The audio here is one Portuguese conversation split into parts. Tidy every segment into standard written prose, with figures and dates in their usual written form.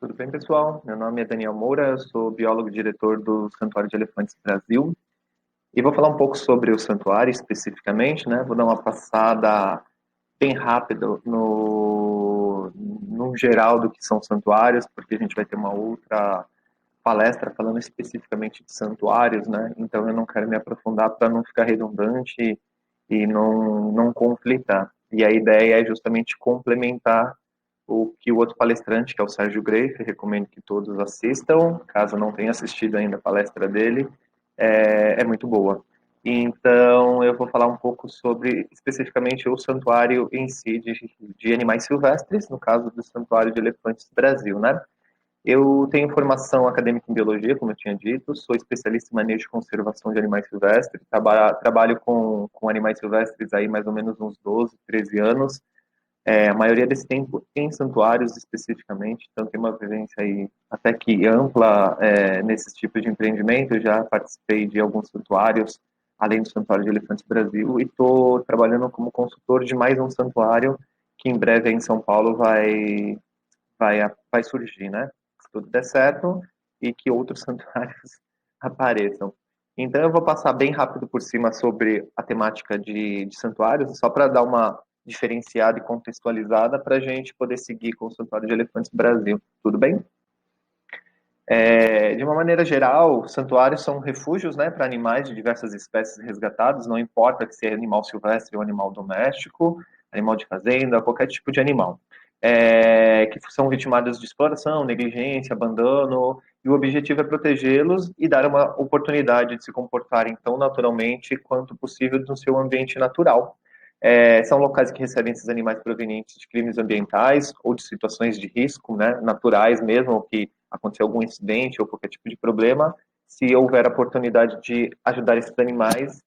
Tudo bem, pessoal? Meu nome é Daniel Moura, eu sou biólogo e diretor do Santuário de Elefantes Brasil e vou falar um pouco sobre o santuário especificamente, né? Vou dar uma passada bem rápida no geral do que são santuários, porque a gente vai ter uma outra palestra falando especificamente de santuários, né? Então eu não quero me aprofundar para não ficar redundante e não conflitar. E a ideia é justamente complementar o que o outro palestrante, que é o Sérgio Greif, recomendo que todos assistam, caso não tenha assistido ainda a palestra dele, é muito boa. Então, eu vou falar um pouco sobre, especificamente, o santuário em si de animais silvestres, no caso do Santuário de Elefantes Brasil, né? Eu tenho formação acadêmica em biologia, como eu tinha dito, sou especialista em manejo e conservação de animais silvestres, trabalho com animais silvestres aí mais ou menos uns 12, 13 anos, a maioria desse tempo em santuários especificamente, então tem uma vivência aí até que ampla nesses tipos de empreendimento. Eu já participei de alguns santuários, além do Santuário de Elefantes Brasil, e estou trabalhando como consultor de mais um santuário que em breve aí em São Paulo vai surgir, né? Se tudo der certo e que outros santuários apareçam. Então eu vou passar bem rápido por cima sobre a temática de santuários, só para dar uma diferenciada e contextualizada para a gente poder seguir com o Santuário de Elefantes Brasil. Tudo bem? De uma maneira geral, santuários são refúgios, né, para animais de diversas espécies resgatados, não importa se é animal silvestre ou animal doméstico, animal de fazenda, qualquer tipo de animal, que são vitimados de exploração, negligência, abandono, e o objetivo é protegê-los e dar uma oportunidade de se comportarem tão naturalmente quanto possível no seu ambiente natural. São locais que recebem esses animais provenientes de crimes ambientais ou de situações de risco, né, naturais mesmo, ou que acontecer algum incidente ou qualquer tipo de problema. Se houver a oportunidade de ajudar esses animais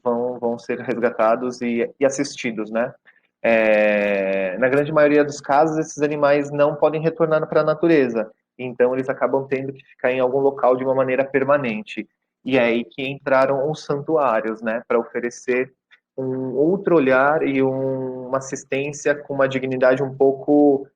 vão ser resgatados e assistidos, né? Na grande maioria dos casos, esses animais não podem retornar para a natureza, então eles acabam tendo que ficar em algum local de uma maneira permanente. E é aí que entraram os santuários, né, para oferecer um outro olhar e uma assistência com uma dignidade um pouco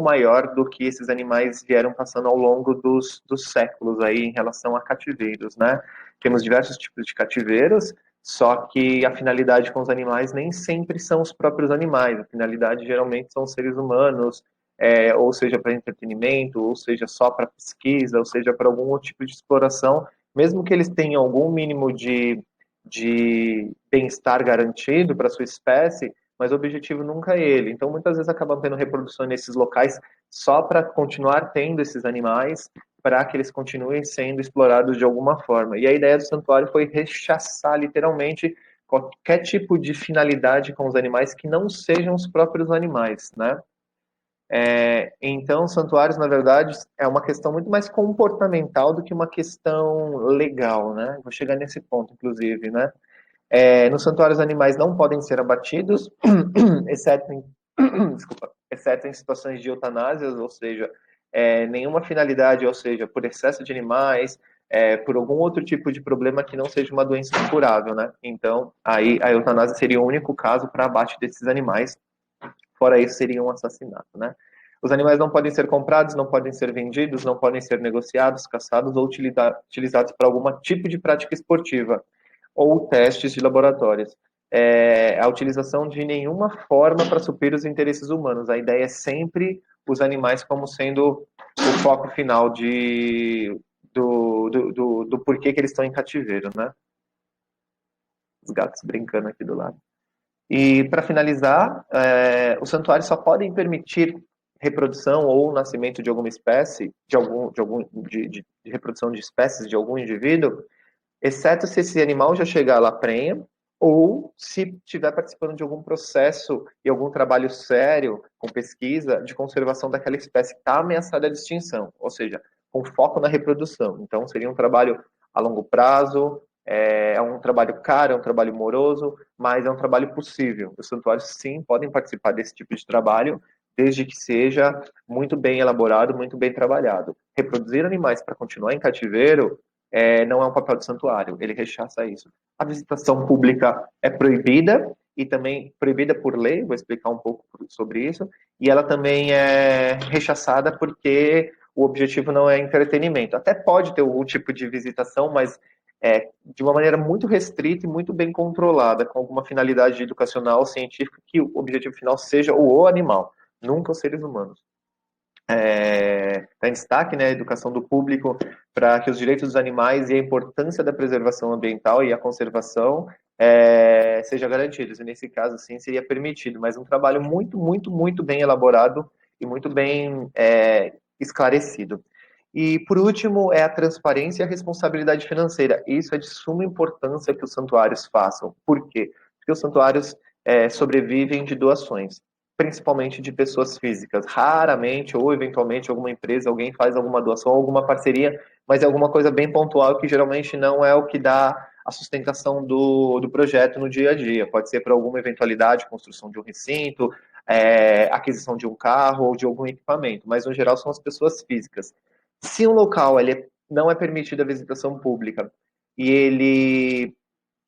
maior do que esses animais vieram passando ao longo dos séculos aí em relação a cativeiros, né? Temos diversos tipos de cativeiros, só que a finalidade com os animais nem sempre são os próprios animais. A finalidade geralmente são os seres humanos, ou seja, para entretenimento, ou seja, só para pesquisa, ou seja, para algum outro tipo de exploração, mesmo que eles tenham algum mínimo de bem-estar garantido para a sua espécie, mas o objetivo nunca é ele. Então, muitas vezes acabam tendo reprodução nesses locais só para continuar tendo esses animais, para que eles continuem sendo explorados de alguma forma. E a ideia do santuário foi rechaçar literalmente qualquer tipo de finalidade com os animais que não sejam os próprios animais, né? Então, santuários, na verdade, é uma questão muito mais comportamental do que uma questão legal, né? Vou chegar nesse ponto, inclusive, né? Nos santuários, animais não podem ser abatidos, exceto em, desculpa, exceto em situações de eutanásias, ou seja, nenhuma finalidade, ou seja, por excesso de animais, por algum outro tipo de problema que não seja uma doença incurável, né? Então, aí a eutanásia seria o único caso para abate desses animais, fora isso seria um assassinato, né? Os animais não podem ser comprados, não podem ser vendidos, não podem ser negociados, caçados ou utilizados para algum tipo de prática esportiva ou testes de laboratórios. A utilização de nenhuma forma para suprir os interesses humanos. A ideia é sempre os animais como sendo o foco final do porquê que eles estão em cativeiro, né? Os gatos brincando aqui do lado. E, para finalizar, os santuários só podem permitir reprodução ou nascimento de alguma espécie, de reprodução de espécies de algum indivíduo, exceto se esse animal já chegar lá prenha ou se estiver participando de algum processo e algum trabalho sério com pesquisa de conservação daquela espécie que está ameaçada de extinção, ou seja, com foco na reprodução. Então, seria um trabalho a longo prazo, é um trabalho caro, é um trabalho moroso, mas é um trabalho possível. Os santuários, sim, podem participar desse tipo de trabalho, desde que seja muito bem elaborado, muito bem trabalhado. Reproduzir animais para continuar em cativeiro não é um papel do santuário, ele rechaça isso. A visitação pública é proibida e também proibida por lei, vou explicar um pouco sobre isso, e ela também é rechaçada porque o objetivo não é entretenimento. Até pode ter algum tipo de visitação, mas de uma maneira muito restrita e muito bem controlada, com alguma finalidade educacional, científica, que o objetivo final seja o animal, nunca os seres humanos. Está em destaque, né, a educação do público para que os direitos dos animais e a importância da preservação ambiental e a conservação seja garantidos. E nesse caso, sim, seria permitido, mas um trabalho muito, muito, muito bem elaborado e muito bem esclarecido. E, por último, é a transparência e a responsabilidade financeira. Isso é de suma importância que os santuários façam. Por quê? Porque os santuários sobrevivem de doações, principalmente de pessoas físicas. Raramente, ou eventualmente, alguma empresa, alguém faz alguma doação, alguma parceria, mas é alguma coisa bem pontual que geralmente não é o que dá a sustentação do projeto no dia a dia. Pode ser para alguma eventualidade, construção de um recinto, aquisição de um carro ou de algum equipamento, mas no geral são as pessoas físicas. Se um local não é permitida a visitação pública e ele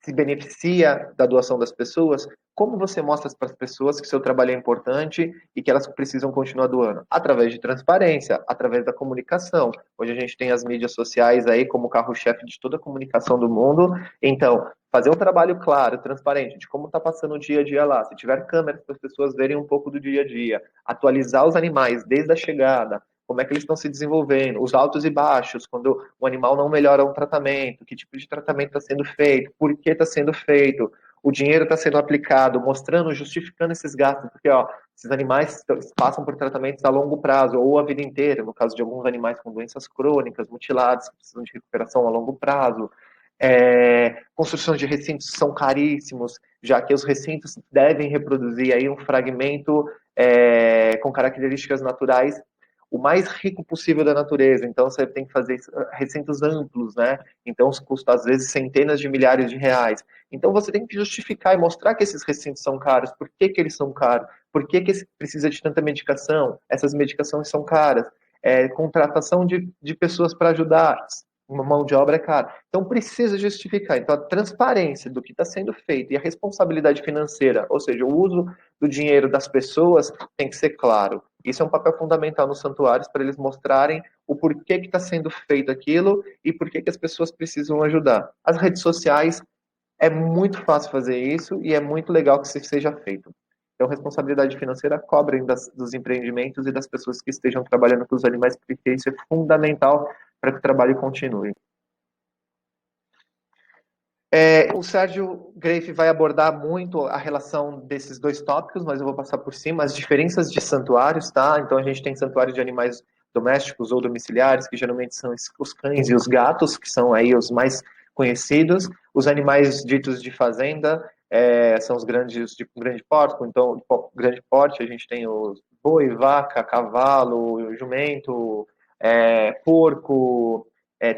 se beneficia da doação das pessoas, como você mostra para as pessoas que seu trabalho é importante e que elas precisam continuar doando? Através de transparência, através da comunicação. Hoje a gente tem as mídias sociais aí como carro-chefe de toda a comunicação do mundo. Então, fazer um trabalho claro, transparente, de como está passando o dia a dia lá. Se tiver câmeras para as pessoas verem um pouco do dia a dia, atualizar os animais desde a chegada, como é que eles estão se desenvolvendo, os altos e baixos, quando o animal não melhora um tratamento, que tipo de tratamento está sendo feito, por que está sendo feito, o dinheiro está sendo aplicado, mostrando, justificando esses gastos, porque esses animais passam por tratamentos a longo prazo, ou a vida inteira, no caso de alguns animais com doenças crônicas, mutilados, que precisam de recuperação a longo prazo. Construção de recintos são caríssimos, já que os recintos devem reproduzir aí um fragmento com características naturais o mais rico possível da natureza. Então você tem que fazer recintos amplos, né? Então os custos às vezes centenas de milhares de reais. Então você tem que justificar e mostrar que esses recintos são caros. Por que eles são caros? Por que precisa de tanta medicação? Essas medicações são caras. Contratação de pessoas para ajudar. Uma mão de obra é cara. Então precisa justificar. Então a transparência do que está sendo feito e a responsabilidade financeira, ou seja, o uso do dinheiro das pessoas tem que ser claro. Isso é um papel fundamental nos santuários para eles mostrarem o porquê que está sendo feito aquilo e por que as pessoas precisam ajudar. As redes sociais é muito fácil fazer isso e é muito legal que isso seja feito. Então, responsabilidade financeira cobrem dos empreendimentos e das pessoas que estejam trabalhando com os animais, porque isso é fundamental para que o trabalho continue. O Sérgio Greif vai abordar muito a relação desses dois tópicos, mas eu vou passar por cima as diferenças de santuários, tá? Então a gente tem santuários de animais domésticos ou domiciliares, que geralmente são os cães e os gatos, que são aí os mais conhecidos. Os animais ditos de fazenda são os grandes de grande porte, então grande porte a gente tem os boi, vaca, cavalo, jumento, porco.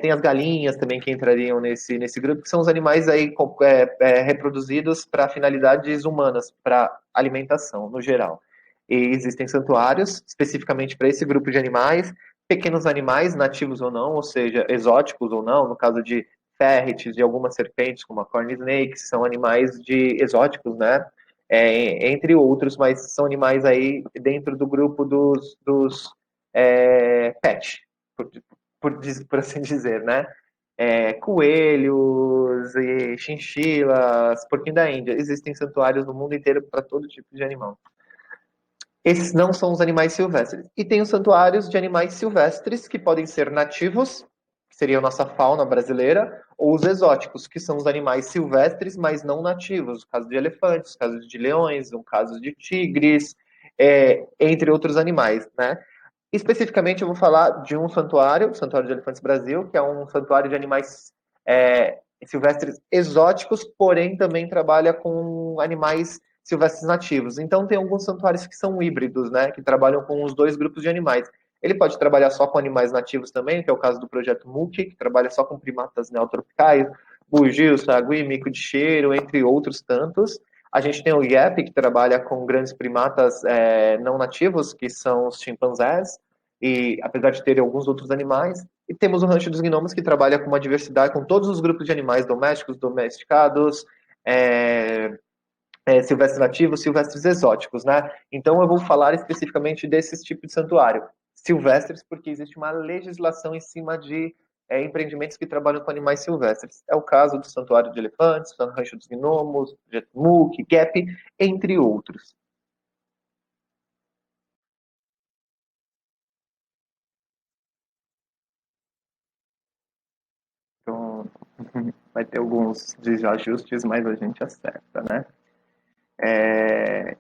Tem as galinhas também que entrariam nesse grupo, que são os animais aí reproduzidos para finalidades humanas, para alimentação, no geral. E existem santuários especificamente para esse grupo de animais, pequenos animais, nativos ou não, ou seja, exóticos ou não, no caso de ferrets, de algumas serpentes, como a corn snake, que são animais exóticos, né? Entre outros, mas são animais aí dentro do grupo dos pet, por assim dizer, né? Coelhos, e chinchilas, porquinho da Índia. Existem santuários no mundo inteiro para todo tipo de animal. Esses não são os animais silvestres. E tem os santuários de animais silvestres, que podem ser nativos, que seria a nossa fauna brasileira, ou os exóticos, que são os animais silvestres, mas não nativos. O caso de elefantes, o caso de leões, o caso de tigres, entre outros animais, né? Especificamente, eu vou falar de um santuário, o Santuário de Elefantes Brasil, que é um santuário de animais silvestres exóticos, porém também trabalha com animais silvestres nativos. Então, tem alguns santuários que são híbridos, né, que trabalham com os dois grupos de animais. Ele pode trabalhar só com animais nativos também, que é o caso do projeto Muki, que trabalha só com primatas neotropicais, bugio, sagui, mico de cheiro, entre outros tantos. A gente tem o IEP, que trabalha com grandes primatas não nativos, que são os chimpanzés, e apesar de terem alguns outros animais. E temos o Rancho dos Gnomos, que trabalha com uma diversidade, com todos os grupos de animais domésticos, domesticados, silvestres nativos, silvestres exóticos, né? Então eu vou falar especificamente desses tipos de santuário. Silvestres, porque existe uma legislação em cima de empreendimentos que trabalham com animais silvestres. É o caso do Santuário de Elefantes, do Rancho dos Gnomos, Jetmuk, Gap, entre outros. Então, vai ter alguns desajustes, mas a gente acerta, né?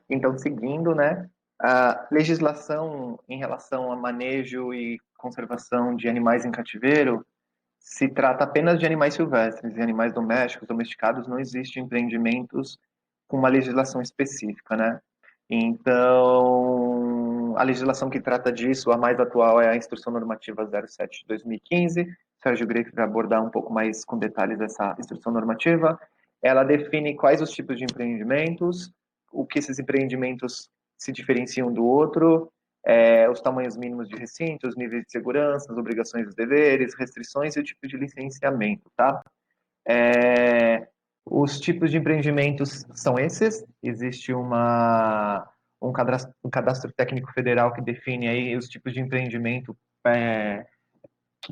Então, seguindo, né? A legislação em relação a manejo e conservação de animais em cativeiro se trata apenas de animais silvestres e animais domésticos, domesticados, não existe empreendimentos com uma legislação específica, né? Então, a legislação que trata disso, a mais atual, é a Instrução Normativa 07 de 2015. Sérgio Greco vai abordar um pouco mais com detalhes essa instrução normativa. Ela define quais os tipos de empreendimentos, o que esses empreendimentos se diferenciam do outro, os tamanhos mínimos de recintos, níveis de segurança, as obrigações e os deveres, restrições e o tipo de licenciamento, tá? Os tipos de empreendimentos são esses. Existe um cadastro técnico federal que define aí os tipos de empreendimento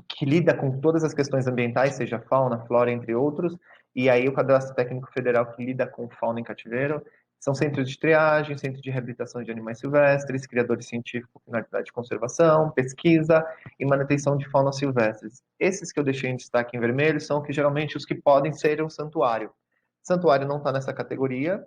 que lida com todas as questões ambientais, seja fauna, flora, entre outros, e aí o Cadastro Técnico Federal que lida com fauna em cativeiro, são centros de triagem, centros de reabilitação de animais silvestres, criadores científicos com finalidade de conservação, pesquisa e manutenção de fauna silvestres. Esses que eu deixei em destaque em vermelho são que geralmente os que podem ser um santuário. Santuário não está nessa categoria,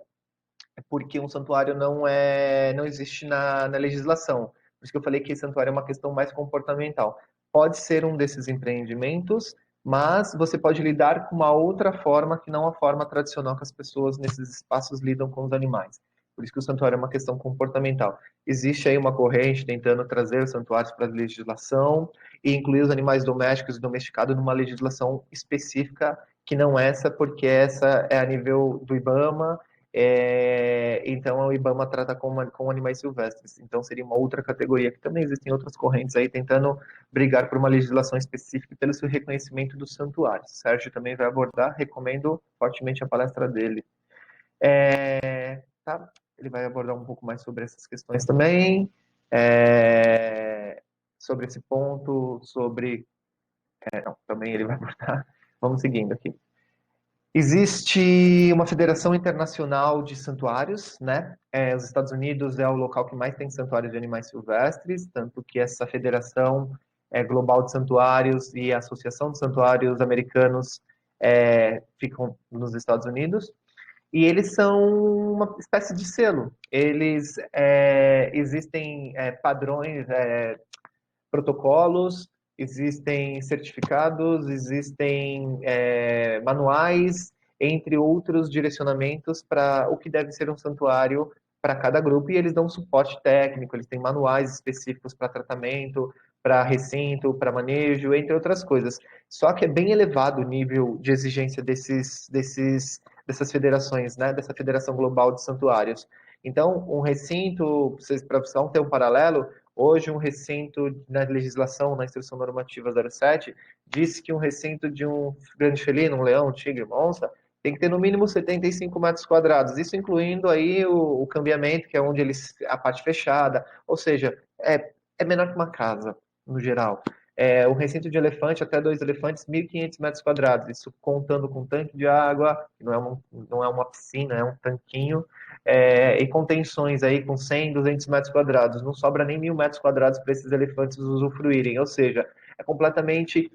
porque um santuário não existe na legislação. Por isso que eu falei que santuário é uma questão mais comportamental. Pode ser um desses empreendimentos, mas você pode lidar com uma outra forma que não a forma tradicional que as pessoas nesses espaços lidam com os animais. Por isso que o santuário é uma questão comportamental. Existe aí uma corrente tentando trazer os santuários para a legislação e incluir os animais domésticos e domesticados numa legislação específica que não essa, porque essa é a nível do IBAMA, então o IBAMA trata com animais silvestres. Então seria uma outra categoria, que também existem outras correntes aí tentando brigar por uma legislação específica pelo seu reconhecimento dos santuários. Sérgio também vai abordar, recomendo fortemente a palestra dele. Tá? Ele vai abordar um pouco mais sobre essas questões também, sobre esse ponto, não, também ele vai abordar. Vamos seguindo aqui. Existe uma federação internacional de santuários, né? Os Estados Unidos é o local que mais tem santuários de animais silvestres, tanto que essa federação global de santuários e a Associação de Santuários Americanos ficam nos Estados Unidos. E eles são uma espécie de selo. Eles existem padrões, protocolos, existem certificados, existem manuais, entre outros direcionamentos para o que deve ser um santuário para cada grupo, e eles dão suporte técnico, eles têm manuais específicos para tratamento, para recinto, para manejo, entre outras coisas. Só que é bem elevado o nível de exigência dessas federações, né, dessa Federação Global de Santuários. Então, um recinto, para vocês ter um paralelo, hoje, um recinto, na legislação, na Instrução Normativa 07, diz que um recinto de um grande felino, um leão, um tigre, uma onça, tem que ter no mínimo 75 metros quadrados, isso incluindo aí o cambiamento, que é onde eles, a parte fechada, ou seja, é menor que uma casa, no geral. O recinto de elefante, até 2 elefantes, 1.500 metros quadrados, isso contando com tanque de água, que não é uma piscina, é um tanquinho, e contenções aí com 100, 200 metros quadrados. Não sobra nem 1.000 metros quadrados para esses elefantes usufruírem. Ou seja, é completamente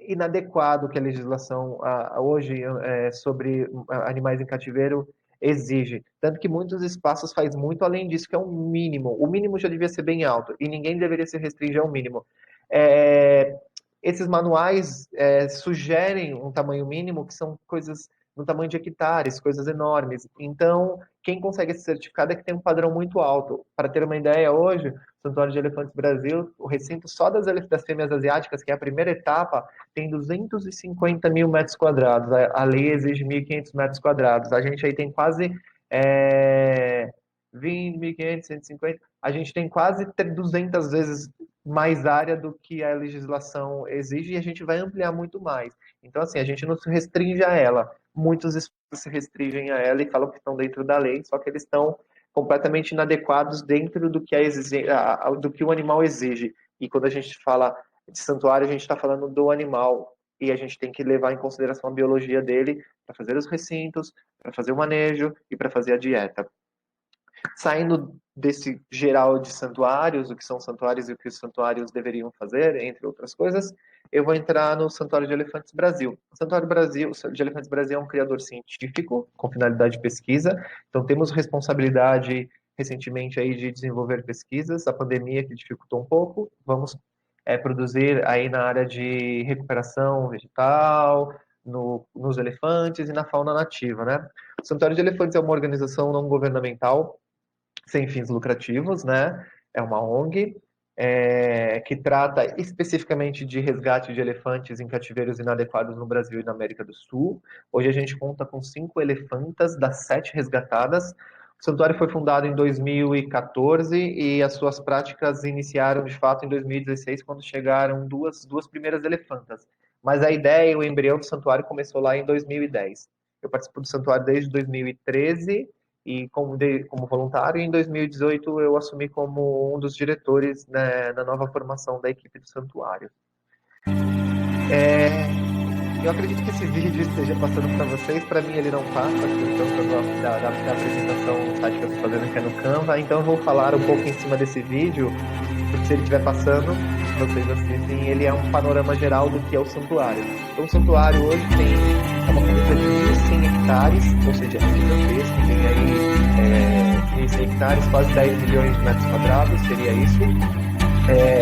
inadequado que a legislação hoje sobre animais em cativeiro exige. Tanto que muitos espaços faz muito além disso, que é um mínimo. O mínimo já devia ser bem alto e ninguém deveria se restringir ao mínimo. Esses manuais sugerem um tamanho mínimo, que são coisas no tamanho de hectares, coisas enormes. Então, quem consegue esse certificado é que tem um padrão muito alto. Para ter uma ideia, hoje, o Santuário de Elefantes Brasil, o recinto só das fêmeas asiáticas, que é a primeira etapa, tem 250 mil metros quadrados. A lei exige 1.500 metros quadrados. A gente aí tem quase 20, 1.500, 150. A gente tem quase 200 vezes mais área do que a legislação exige e a gente vai ampliar muito mais. Então, assim, a gente não se restringe a ela. Muitos se restringem a ela e falam que estão dentro da lei, só que eles estão completamente inadequados dentro do que, do que o animal exige. E quando a gente fala de santuário, a gente está falando do animal, e a gente tem que levar em consideração a biologia dele para fazer os recintos, para fazer o manejo e para fazer a dieta. Saindo desse geral de santuários, o que são santuários e o que os santuários deveriam fazer, entre outras coisas, eu vou entrar no Santuário de Elefantes Brasil. O Santuário de Elefantes Brasil é um criador científico com finalidade de pesquisa, então temos responsabilidade recentemente aí de desenvolver pesquisas, a pandemia que dificultou um pouco, vamos produzir aí na área de recuperação vegetal, nos elefantes e na fauna nativa, né? O Santuário de Elefantes é uma organização não governamental sem fins lucrativos, né? É uma ONG que trata especificamente de resgate de elefantes em cativeiros inadequados no Brasil e na América do Sul. Hoje a gente conta com 5 elefantas das 7 resgatadas. O santuário foi fundado em 2014 e as suas práticas iniciaram de fato em 2016, quando chegaram duas primeiras elefantas. Mas a ideia, o embrião do santuário começou lá em 2010. Eu participo do santuário desde 2013 e como voluntário, em 2018 eu assumi como um dos diretores, né, na nova formação da equipe do santuário. Eu acredito que esse vídeo esteja passando para vocês. Para mim ele não passa, por conta da apresentação no site que eu estou fazendo, que é no Canva. Então eu vou falar um pouco em cima desse vídeo, porque se ele estiver passando, vocês assistem, ele é um panorama geral do que é o santuário. Então o santuário hoje é uma comunidade de 1.100 hectares, ou seja, é gigantesco, tem aí 1.100 hectares, quase 10 milhões de metros quadrados, seria isso.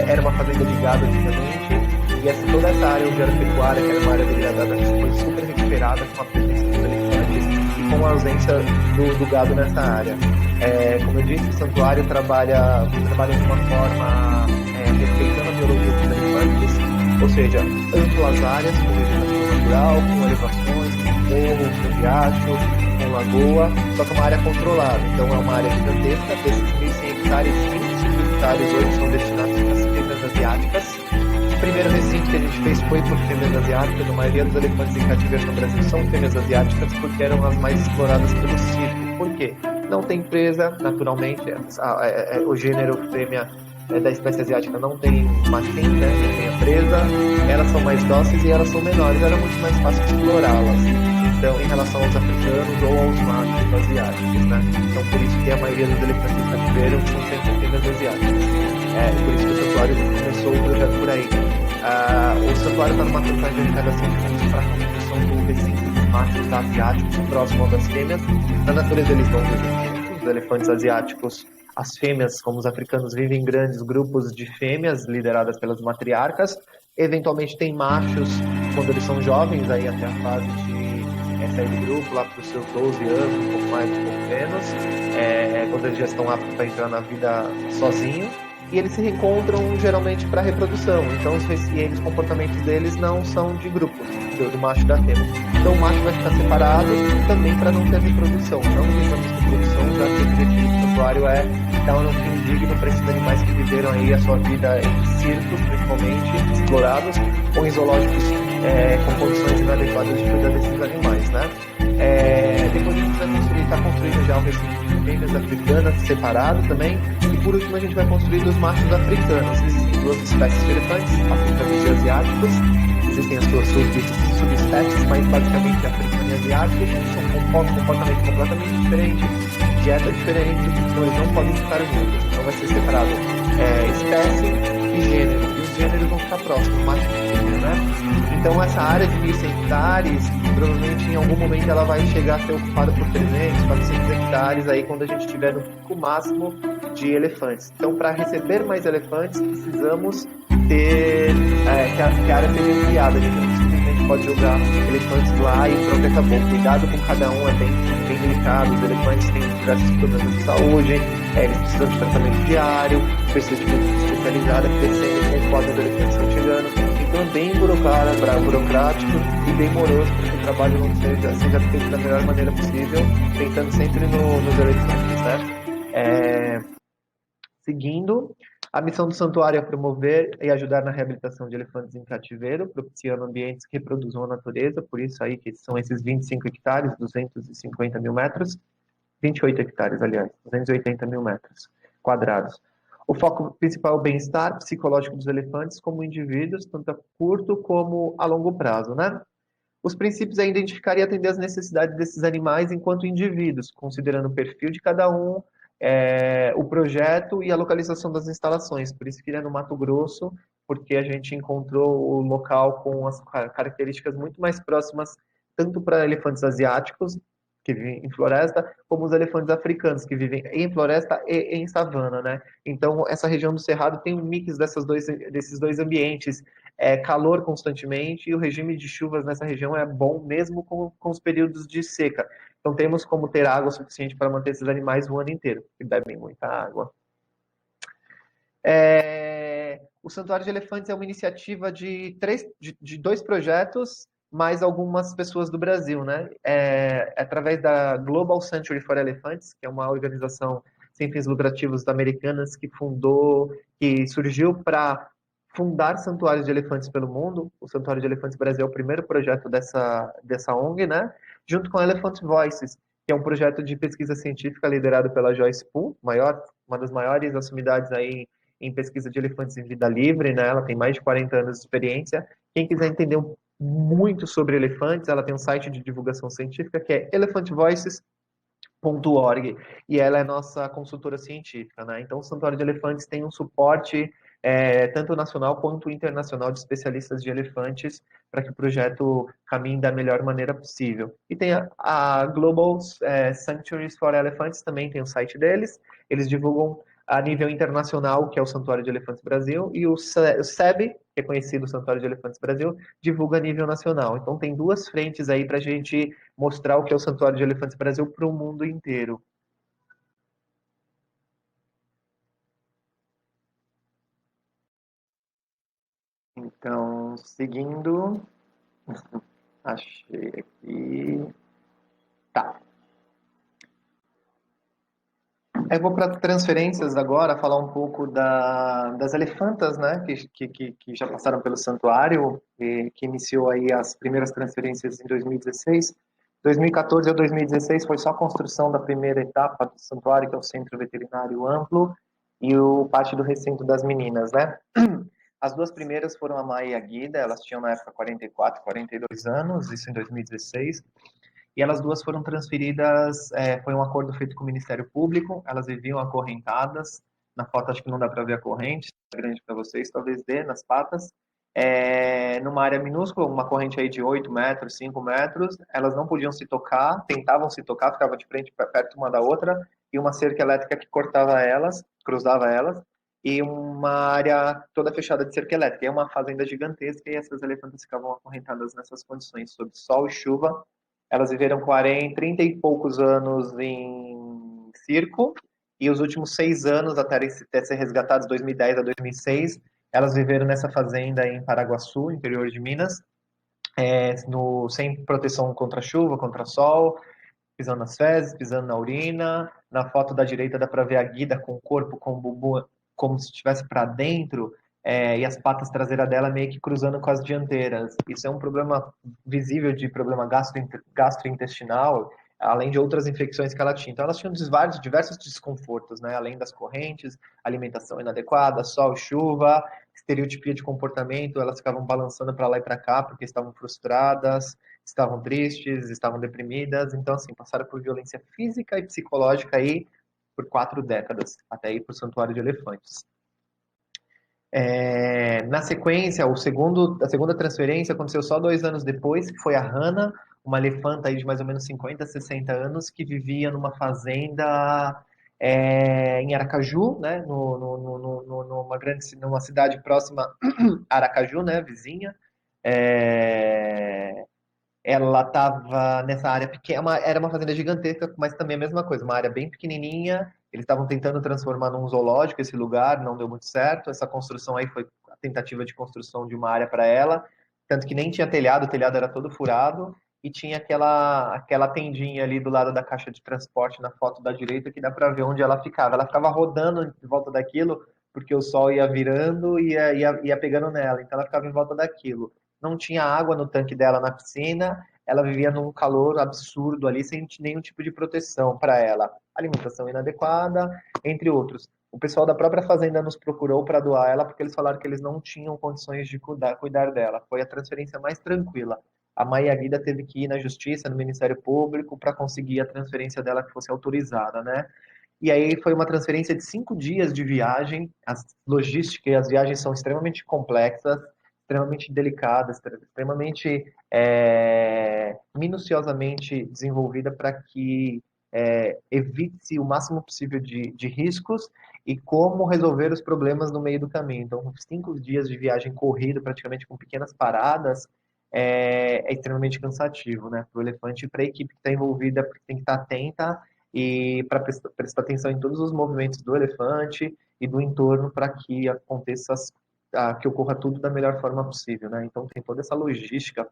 Era uma fazenda de gado antigamente, e toda essa área onde era pecuária, que era uma área degradada, foi super recuperada com a presença dos elefantes e com a ausência do gado nessa área. Como eu disse, o santuário trabalha de uma forma respeitando a biologia dos elefantes, ou seja, amplas áreas com vegetação natural, com elevações, com morro, com riacho, com lagoa, só que é uma área controlada. Então é uma área gigantesca. Desses 1.100 hectares, 25 hectares hoje são destinados às fêmeas asiáticas. O primeiro recinto que a gente fez foi por fêmeas asiáticas. A maioria dos elefantes em cativeiro no Brasil são fêmeas asiáticas porque eram as mais exploradas pelo circo. Por quê? Não tem presa, naturalmente. O gênero fêmea da espécie asiática não tem matim, né? Não tem a presa. Elas são mais dóceis e elas são menores. Era muito mais fácil de explorá-las. Então, em relação aos africanos ou aos machos asiáticos, né? Então, por isso que a maioria dos elefantes em cativeiro são sempre fêmeas asiáticas. Por isso que o santuário começou o projeto por aí. O santuário está numa campanha de arrecadação de fundos para a construção do recinto dos machos asiáticos próximo das fêmeas. Na natureza eles vão viver os elefantes asiáticos. As fêmeas, como os africanos, vivem em grandes grupos de fêmeas lideradas pelas matriarcas. Eventualmente tem machos quando eles são jovens, aí até a fase de sair do grupo, lá para os seus 12 anos, um pouco mais, um pouco menos, quando eles já estão aptos para entrar na vida sozinho. E eles se reencontram geralmente para reprodução. Então os comportamentos deles não são de grupo, do macho e da fêmea. Então o macho vai ficar separado também para não ter reprodução. Não visamos reprodução, já que o objetivo do santuário é dar um fim digno para esses animais que viveram aí a sua vida em circos, principalmente, explorados, ou em zoológicos com condições inadequadas de cuidar desses animais, né? Depois a gente vai construir, está construindo já o recinto de fêmeas africanas separado também, e por último a gente vai construir dos machos africanos. Existem 2 espécies de elefantes, africanos e asiáticos. Existem as suas subespécies, mas basicamente africano e asiático são comportamentos completamente diferentes, dieta diferente, então eles não podem ficar juntos. Então vai ser separado espécie e gênero, e os gêneros vão ficar próximos, macho e fêmea, né? Então essa área de 1.100 hectares, provavelmente em algum momento ela vai chegar a ser ocupada por 300, 400 hectares, aí quando a gente estiver no pico máximo de elefantes. Então, para receber mais elefantes, precisamos ter que a área seja ampliada. A gente não simplesmente pode jogar elefantes lá e pronto, acabou. Cuidado com cada um é bem delicado. Os elefantes têm diversos problemas de saúde, eles precisam de tratamento diário, precisam de medicina especializada, crescendo conforme os elefantes estão chegando. Então é bem burocrático e bem moroso para que o trabalho não seja feito da melhor maneira possível, pensando sempre nos elefantes, né? Seguindo, A missão do santuário é promover e ajudar na reabilitação de elefantes em cativeiro, propiciando ambientes que reproduzam a natureza, por isso aí que são esses 25 hectares, 250 mil metros, 28 hectares, aliás, 280 mil metros quadrados. O foco principal é o bem-estar psicológico dos elefantes como indivíduos, tanto a curto como a longo prazo, né? Os princípios é identificar e atender as necessidades desses animais enquanto indivíduos, considerando o perfil de cada um, o projeto e a localização das instalações. Por isso que ele é no Mato Grosso, porque a gente encontrou o local com as características muito mais próximas, tanto para elefantes asiáticos, que vivem em floresta, como os elefantes africanos, que vivem em floresta e em savana, né? Então, essa região do Cerrado tem um mix desses dois ambientes, calor constantemente e o regime de chuvas nessa região é bom mesmo com os períodos de seca. Então temos como ter água suficiente para manter esses animais o ano inteiro, que bebem muita água. O Santuário de Elefantes é uma iniciativa de dois projetos, mais algumas pessoas do Brasil, né? Através da Global Sanctuary for Elephants, que é uma organização sem fins lucrativos americanas que surgiu para fundar santuários de elefantes pelo mundo. O Santuário de Elefantes Brasil é o primeiro projeto dessa ONG, né? Junto com a Elephant Voices, que é um projeto de pesquisa científica liderado pela Joyce Poole, uma das maiores assumidades aí em pesquisa de elefantes em vida livre, né? Ela tem mais de 40 anos de experiência. Quem quiser entender muito sobre elefantes, ela tem um site de divulgação científica que é elephantvoices.org e ela é nossa consultora científica, né? Então, o Santuário de Elefantes tem um suporte tanto nacional quanto internacional de especialistas de elefantes para que o projeto caminhe da melhor maneira possível. E tem a Global Sanctuaries for Elephants, também tem o site deles, eles divulgam a nível internacional, que é o Santuário de Elefantes Brasil, e o SEB, que é conhecido o Santuário de Elefantes Brasil, divulga a nível nacional. Então tem duas frentes aí para a gente mostrar o que é o Santuário de Elefantes Brasil para o mundo inteiro. Então, seguindo, achei aqui. Tá. Eu vou para transferências agora, falar um pouco das elefantas, né, que já passaram pelo santuário, que iniciou aí as primeiras transferências em 2016. 2014 a 2016 foi só a construção da primeira etapa do santuário, que é o Centro Veterinário Amplo, e o Pátio do Recinto das Meninas, né? As duas primeiras foram a Maia e a Guida, elas tinham na época 44, 42 anos, isso em 2016. E elas duas foram transferidas, foi um acordo feito com o Ministério Público, elas viviam acorrentadas, na foto acho que não dá para ver a corrente, é grande para vocês, talvez dê nas patas, numa área minúscula, uma corrente aí de 8 metros, 5 metros, elas não podiam se tocar, tentavam se tocar, ficavam de frente perto uma da outra, e uma cerca elétrica que cortava elas, cruzava elas, e uma área toda fechada de cerca elétrica. É uma fazenda gigantesca e essas elefantas ficavam acorrentadas nessas condições, sob sol e chuva. Elas viveram 40, 30 e poucos anos em circo, e os últimos 6 anos, até ser resgatadas, 2010 a 2006, elas viveram nessa fazenda em Paraguaçu, interior de Minas, sem proteção contra chuva, contra sol, pisando nas fezes, pisando na urina. Na foto da direita dá para ver a Guida com o corpo, com o bumbum, como se estivesse para dentro, e as patas traseiras dela meio que cruzando com as dianteiras. Isso é um problema visível de problema gastrointestinal, além de outras infecções que ela tinha. Então, elas tinham diversos desconfortos, né? Além das correntes, alimentação inadequada, sol, chuva, estereotipia de comportamento, elas ficavam balançando para lá e para cá porque estavam frustradas, estavam tristes, estavam deprimidas. Então, assim, passaram por violência física e psicológica aí por 4 décadas, até ir para o Santuário de Elefantes. Na sequência, a segunda transferência aconteceu só 2 anos depois, que foi a Hannah, uma elefanta aí de mais ou menos 50, 60 anos, que vivia numa fazenda em Aracaju, né, numa cidade próxima a Aracaju, né, vizinha. Ela estava nessa área pequena, era uma fazenda gigantesca, mas também a mesma coisa, uma área bem pequenininha. Eles estavam tentando transformar num zoológico esse lugar, não deu muito certo. Essa construção aí foi a tentativa de construção de uma área para ela, tanto que nem tinha telhado, o telhado era todo furado e tinha aquela tendinha ali do lado da caixa de transporte na foto da direita que dá para ver onde ela ficava. Ela ficava rodando em volta daquilo porque o sol ia virando e ia pegando nela, então ela ficava em volta daquilo. Não tinha água no tanque dela na piscina, ela vivia num calor absurdo ali, sem nenhum tipo de proteção para ela. Alimentação inadequada, entre outros. O pessoal da própria fazenda nos procurou para doar ela, porque eles falaram que eles não tinham condições de cuidar dela. Foi a transferência mais tranquila. A Maia Guida teve que ir na justiça, no Ministério Público, para conseguir a transferência dela que fosse autorizada, né? E aí foi uma transferência de 5 dias de viagem. As logística e as viagens são extremamente complexas, extremamente delicadas, extremamente minuciosamente desenvolvida para que evite-se o máximo possível de riscos e como resolver os problemas no meio do caminho. Então, 5 dias de viagem corrida, praticamente com pequenas paradas, é extremamente cansativo, né? Para o elefante e para a equipe que está envolvida, porque tem que estar atenta e para prestar atenção em todos os movimentos do elefante e do entorno para que aconteça, que ocorra tudo da melhor forma possível, né? Então tem toda essa logística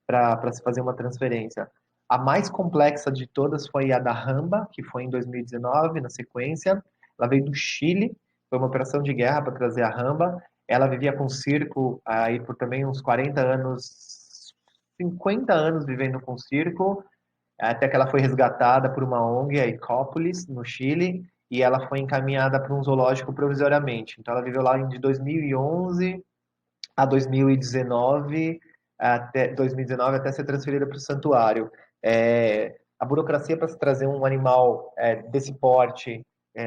para se fazer uma transferência. A mais complexa de todas foi a da Ramba, que foi em 2019, na sequência. Ela veio do Chile, foi uma operação de guerra para trazer a Ramba. Ela vivia com circo aí por também uns 40 anos, 50 anos vivendo com circo, até que ela foi resgatada por uma ONG, a Ecópolis, no Chile, e ela foi encaminhada para um zoológico provisoriamente. Então ela viveu lá de 2011 a 2019, até 2019 até ser transferida para o santuário. A burocracia para se trazer um animal desse porte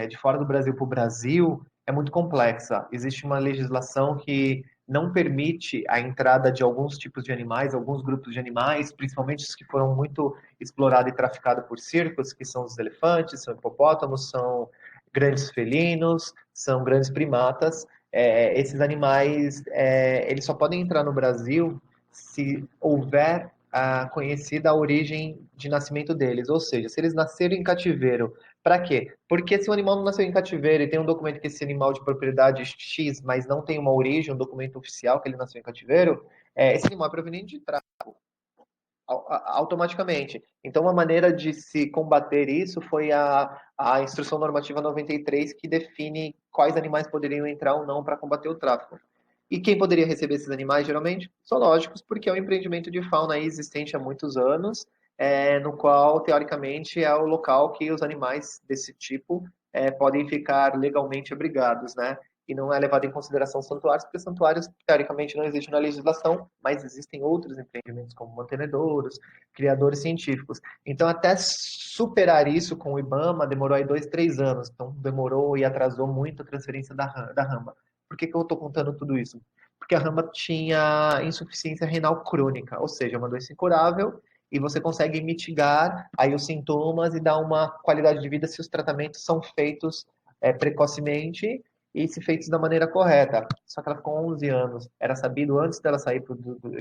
de fora do Brasil para o Brasil é muito complexa. Existe uma legislação que não permite a entrada de alguns tipos de animais, alguns grupos de animais, principalmente os que foram muito explorados e traficados por circos, que são os elefantes, são hipopótamos, são grandes felinos, são grandes primatas. Esses animais eles só podem entrar no Brasil se houver conhecida a origem de nascimento deles, ou seja, se eles nasceram em cativeiro. Para quê? Porque se o animal não nasceu em cativeiro e tem um documento que esse animal de propriedade X, mas não tem uma origem, um documento oficial que ele nasceu em cativeiro, esse animal é proveniente de tráfico automaticamente. Então, uma maneira de se combater isso foi a Instrução Normativa 93, que define quais animais poderiam entrar ou não para combater o tráfico. E quem poderia receber esses animais, geralmente? Zoológicos, porque é um empreendimento de fauna aí existente há muitos anos, no qual, teoricamente, é o local que os animais desse tipo podem ficar legalmente abrigados, né? E não é levado em consideração santuários, porque santuários, teoricamente, não existem na legislação, mas existem outros empreendimentos, como mantenedouros, criadores científicos. Então, até superar isso com o IBAMA, demorou aí 2, 3 anos. Então, demorou e atrasou muito a transferência da Ramba. Por que eu estou contando tudo isso? Porque a Ramba tinha insuficiência renal crônica, ou seja, uma doença incurável, e você consegue mitigar aí os sintomas e dar uma qualidade de vida se os tratamentos são feitos precocemente e se feitos da maneira correta. Só que ela ficou 11 anos. Era sabido antes dela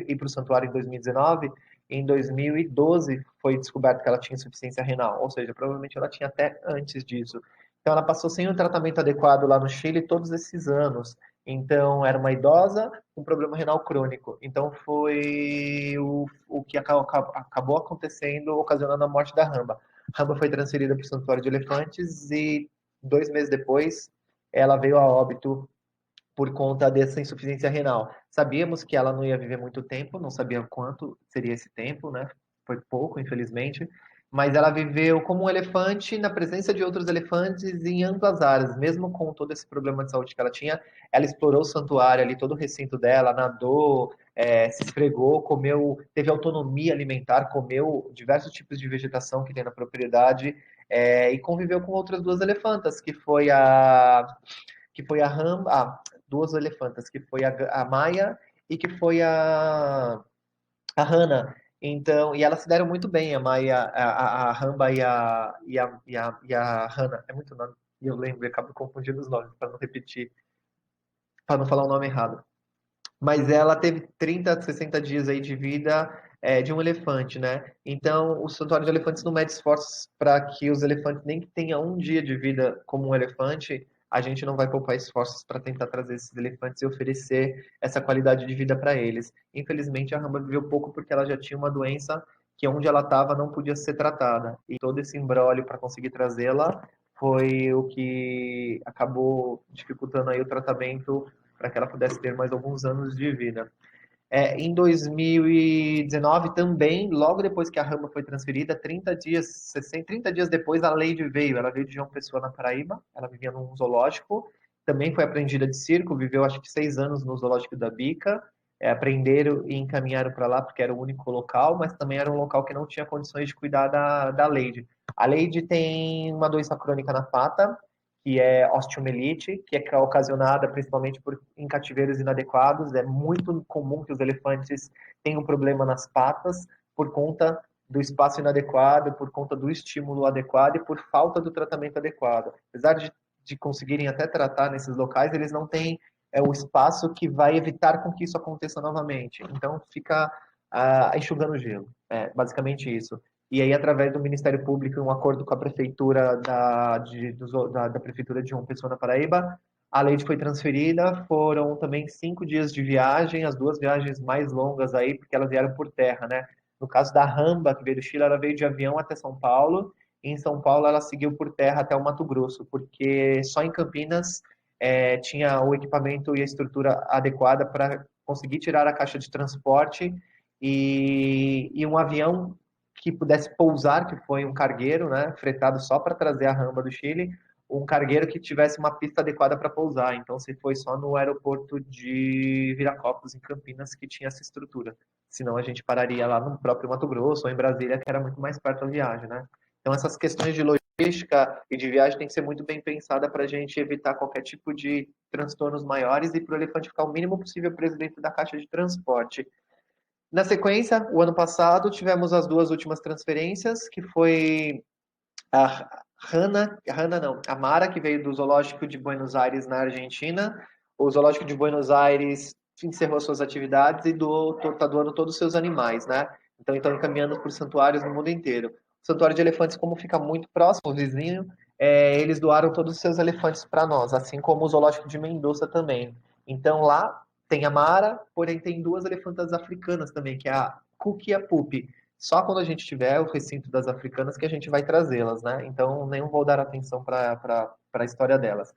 ir para o santuário em 2019. Em 2012 foi descoberto que ela tinha insuficiência renal, ou seja, provavelmente ela tinha até antes disso. Então ela passou sem o tratamento adequado lá no Chile todos esses anos. Então era uma idosa com problema renal crônico. Então foi o que acabou acontecendo, ocasionando a morte da Ramba. Ramba foi transferida para o Santuário de Elefantes e 2 meses depois ela veio a óbito por conta dessa insuficiência renal. Sabíamos que ela não ia viver muito tempo, não sabia quanto seria esse tempo, né? Foi pouco, infelizmente. Mas ela viveu como um elefante na presença de outros elefantes em amplas áreas, mesmo com todo esse problema de saúde que ela tinha. Ela explorou o santuário ali, todo o recinto dela, nadou, se esfregou, comeu, teve autonomia alimentar, comeu diversos tipos de vegetação que tem na propriedade e conviveu com outras duas elefantas, que foi a Ram, duas elefantas, que foi a Maia e que foi a Hannah. Então, e elas se deram muito bem, a Maia, a Ramba e a Hannah. É muito nome. E eu lembro, eu acabo confundindo os nomes para não repetir, para não falar o nome errado. Mas ela teve 30, 60 dias aí de vida de um elefante, né? Então, o Santuário de Elefantes não mede esforços para que os elefantes, nem que tenham um dia de vida como um elefante, a gente não vai poupar esforços para tentar trazer esses elefantes e oferecer essa qualidade de vida para eles. Infelizmente, a Ramba viveu pouco porque ela já tinha uma doença que onde ela estava não podia ser tratada. E todo esse imbróglio para conseguir trazê-la foi o que acabou dificultando aí o tratamento para que ela pudesse ter mais alguns anos de vida. Em 2019 também, logo depois que a Rama foi transferida, 30 dias depois, a Lady veio. Ela veio de João Pessoa, na Paraíba. Ela vivia num zoológico. Também foi apreendida de circo, viveu acho que 6 anos no zoológico da Bica. Aprenderam e encaminharam para lá porque era o único local, mas também era um local que não tinha condições de cuidar da Lady. A Lady tem uma doença crônica na pata, que é osteomielite, que é ocasionada principalmente em cativeiros inadequados. É muito comum que os elefantes tenham um problema nas patas por conta do espaço inadequado, por conta do estímulo adequado e por falta do tratamento adequado. Apesar de conseguirem até tratar nesses locais, eles não têm o espaço que vai evitar com que isso aconteça novamente. Então, fica enxugando gelo. É basicamente isso. E aí, através do Ministério Público, em um acordo com a Prefeitura da Prefeitura de João Pessoa, na Paraíba, a Lady foi transferida. Foram também 5 dias de viagem, as 2 viagens mais longas aí, porque elas vieram por terra, né? No caso da Ramba, que veio do Chile, ela veio de avião até São Paulo, e em São Paulo ela seguiu por terra até o Mato Grosso, porque só em Campinas tinha o equipamento e a estrutura adequada para conseguir tirar a caixa de transporte e um avião que pudesse pousar, que foi um cargueiro, né, fretado só para trazer a Ramba do Chile, um cargueiro que tivesse uma pista adequada para pousar. Então, se foi só no aeroporto de Viracopos, em Campinas, que tinha essa estrutura. Senão, a gente pararia lá no próprio Mato Grosso ou em Brasília, que era muito mais perto da viagem, né? Então, essas questões de logística e de viagem tem que ser muito bem pensada para a gente evitar qualquer tipo de transtornos maiores e para o elefante ficar o mínimo possível preso dentro da caixa de transporte. Na sequência, o ano passado, tivemos as 2 últimas transferências, que foi a Mara, que veio do Zoológico de Buenos Aires, na Argentina. O Zoológico de Buenos Aires encerrou suas atividades e está doando todos os seus animais, né? Então, estão encaminhando por santuários no mundo inteiro. O Santuário de Elefantes, como fica muito próximo, o vizinho, eles doaram todos os seus elefantes para nós, assim como o Zoológico de Mendoza também. Então, lá tem a Mara, porém tem 2 elefantas africanas também, que é a Cookie e a Pupi. Só quando a gente tiver o recinto das africanas que a gente vai trazê-las, né? Então, nem vou dar atenção para a história delas.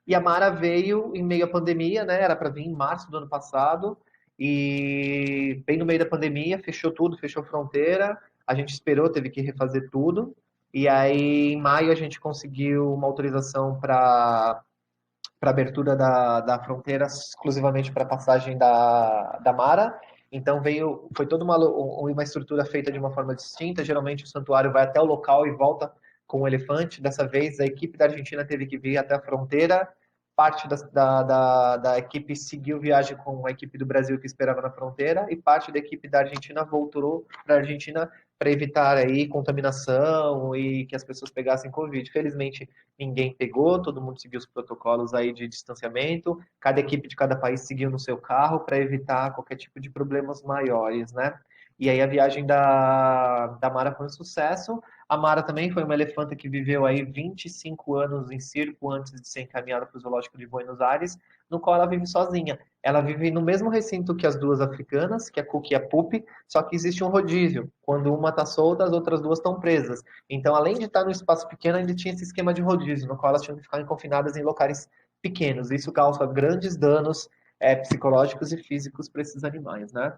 E a Mara veio em meio à pandemia, né? Era para vir em março do ano passado, e bem no meio da pandemia, fechou tudo, fechou fronteira, a gente esperou, teve que refazer tudo, e aí em maio a gente conseguiu uma autorização para abertura da fronteira exclusivamente para passagem da Mara. Então foi toda uma estrutura feita de uma forma distinta. Geralmente o santuário vai até o local e volta com o elefante. Dessa vez a equipe da Argentina teve que vir até a fronteira. Parte da equipe seguiu viagem com a equipe do Brasil que esperava na fronteira e parte da equipe da Argentina voltou para a Argentina para evitar aí contaminação e que as pessoas pegassem Covid. Felizmente, ninguém pegou, todo mundo seguiu os protocolos aí de distanciamento, cada equipe de cada país seguiu no seu carro para evitar qualquer tipo de problemas maiores, né? E aí a viagem da Mara foi um sucesso. A Mara também foi uma elefanta que viveu aí 25 anos em circo antes de ser encaminhada para o Zoológico de Buenos Aires, no qual ela vive sozinha. Ela vive no mesmo recinto que as 2 africanas, que é a Cookie e a Pupi, só que existe um rodízio. Quando uma está solta, as outras 2 estão presas. Então, além de estar no espaço pequeno, ainda tinha esse esquema de rodízio, no qual elas tinham que ficar confinadas em locais pequenos. Isso causa grandes danos psicológicos e físicos para esses animais, né?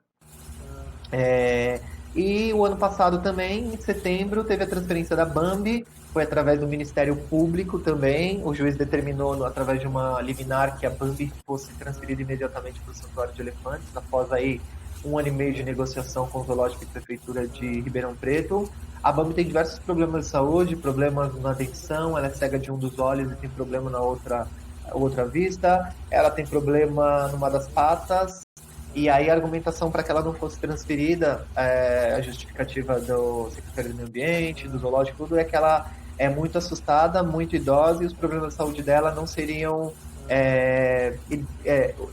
E o ano passado também, em setembro, teve a transferência da Bambi, foi através do Ministério Público também. O juiz determinou, através de uma liminar, que a Bambi fosse transferida imediatamente para o Santuário de Elefantes, após aí 1 ano e meio de negociação com o Zoológico e Prefeitura de Ribeirão Preto. A Bambi tem diversos problemas de saúde, problemas na dentição, ela é cega de um dos olhos e tem problema na outra vista, ela tem problema numa das patas. E aí a argumentação para que ela não fosse transferida, a justificativa do Secretário do Meio Ambiente, do Zoológico, tudo, é que ela é muito assustada, muito idosa, e os problemas de saúde dela não seriam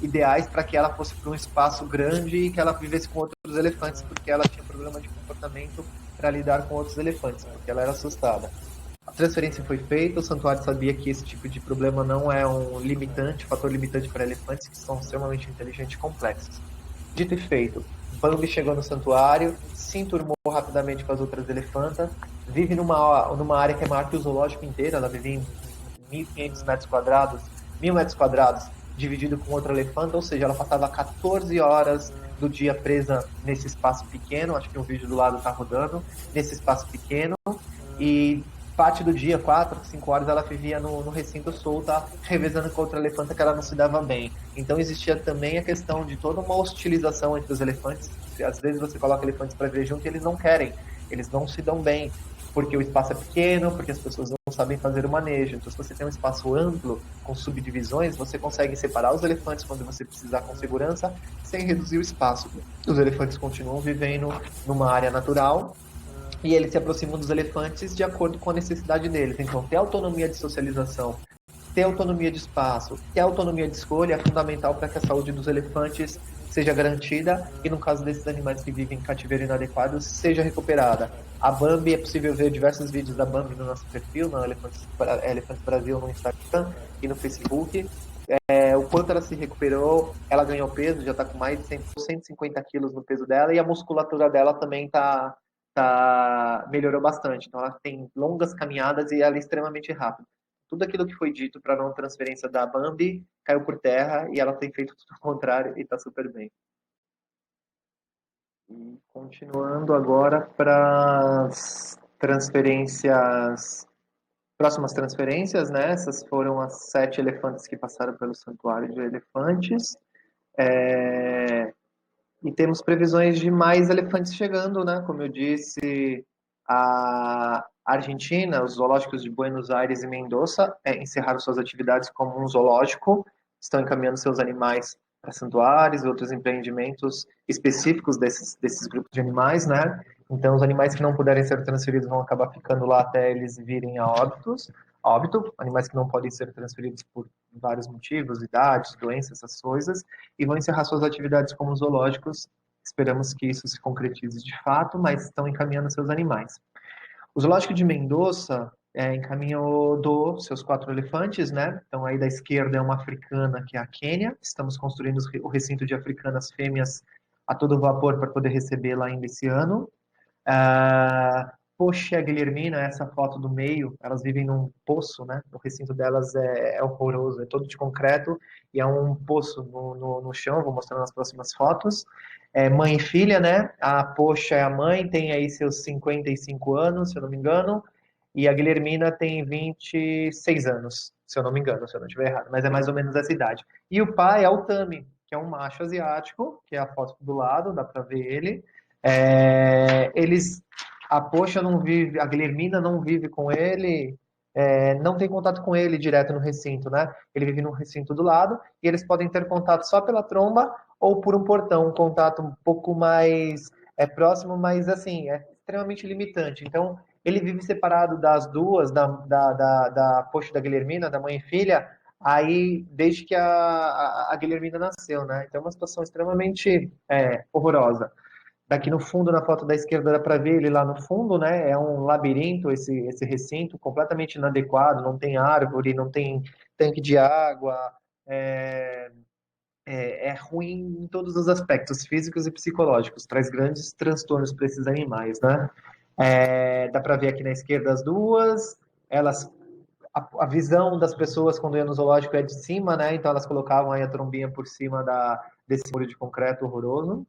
ideais para que ela fosse para um espaço grande e que ela vivesse com outros elefantes, porque ela tinha problema de comportamento para lidar com outros elefantes, porque ela era assustada. A transferência foi feita, o santuário sabia que esse tipo de problema não é um fator limitante para elefantes que são extremamente inteligentes e complexos. Dito e feito, Bambi chegou no santuário, se enturmou rapidamente com as outras elefantas, vive numa área que é maior que o zoológico inteiro, ela vive em 1.500 metros quadrados, 1.000 metros quadrados, dividido com outra elefanta, ou seja, ela passava 14 horas do dia presa nesse espaço pequeno, acho que um vídeo do lado está rodando, nesse espaço pequeno, e parte do dia, 4, 5 horas, ela vivia no recinto solta, revezando com outra elefanta que ela não se dava bem. Então existia também a questão de toda uma hostilização entre os elefantes. Às vezes você coloca elefantes para viver junto e eles não querem, eles não se dão bem, porque o espaço é pequeno, porque as pessoas não sabem fazer o manejo. Então, se você tem um espaço amplo, com subdivisões, você consegue separar os elefantes quando você precisar com segurança, sem reduzir o espaço. Os elefantes continuam vivendo numa área natural, e eles se aproximam dos elefantes de acordo com a necessidade deles. Então, ter autonomia de socialização, ter autonomia de espaço, ter autonomia de escolha é fundamental para que a saúde dos elefantes seja garantida e, no caso desses animais que vivem em cativeiro inadequado, seja recuperada. A Bambi, é possível ver diversos vídeos da Bambi no nosso perfil, no Elefantes Brasil, no Instagram e no Facebook. O quanto ela se recuperou, ela ganhou peso, já está com mais de 150 quilos no peso dela, e a musculatura dela também melhorou bastante. Então ela tem longas caminhadas e ela é extremamente rápida. Tudo aquilo que foi dito para a não transferência da Bambi caiu por terra e ela tem feito tudo o contrário e está super bem. E continuando agora para as transferências, próximas transferências, né? Essas foram as 7 elefantes que passaram pelo Santuário de Elefantes. E temos previsões de mais elefantes chegando, né? Como eu disse, a Argentina, os zoológicos de Buenos Aires e Mendoza encerraram suas atividades como um zoológico, estão encaminhando seus animais para santuários e outros empreendimentos específicos desses grupos de animais, né? Então, os animais que não puderem ser transferidos vão acabar ficando lá até eles virem a óbito, animais que não podem ser transferidos por vários motivos, idades, doenças, essas coisas, e vão encerrar suas atividades como zoológicos. Esperamos que isso se concretize de fato, mas estão encaminhando seus animais. O zoológico de Mendoza encaminhou seus 4 elefantes, né? Então aí da esquerda é uma africana, que é a Quênia. Estamos construindo o recinto de africanas fêmeas a todo vapor para poder recebê-la ainda esse ano. Poxa, Guilhermina, essa foto do meio, elas vivem num poço, né? O recinto delas é horroroso, é todo de concreto e é um poço no chão, vou mostrar nas próximas fotos. Mãe e filha, né? A Poxa é a mãe, tem aí seus 55 anos, se eu não me engano, e a Guilhermina tem 26 anos, se eu não me engano, se eu não estiver errado, mas é mais ou menos essa idade. E o pai é o Tami, que é um macho asiático, que é a foto do lado, dá para ver ele. A Poxa não vive, a Guilhermina não vive com ele, não tem contato com ele direto no recinto, né? Ele vive no recinto do lado e eles podem ter contato só pela tromba ou por um portão, um contato um pouco mais próximo, mas assim, é extremamente limitante. Então, ele vive separado das duas, da Poxa e da Guilhermina, da mãe e filha, aí desde que a Guilhermina nasceu, né? Então, é uma situação extremamente horrorosa. Daqui no fundo, na foto da esquerda, dá para ver ele lá no fundo, né? É um labirinto esse recinto, completamente inadequado, não tem árvore, não tem tanque de água, é ruim em todos os aspectos, físicos e psicológicos, traz grandes transtornos para esses animais, né? Dá para ver aqui na esquerda as duas, a visão das pessoas quando ia no zoológico é de cima, né? Então elas colocavam aí a trombinha por cima desse muro de concreto horroroso.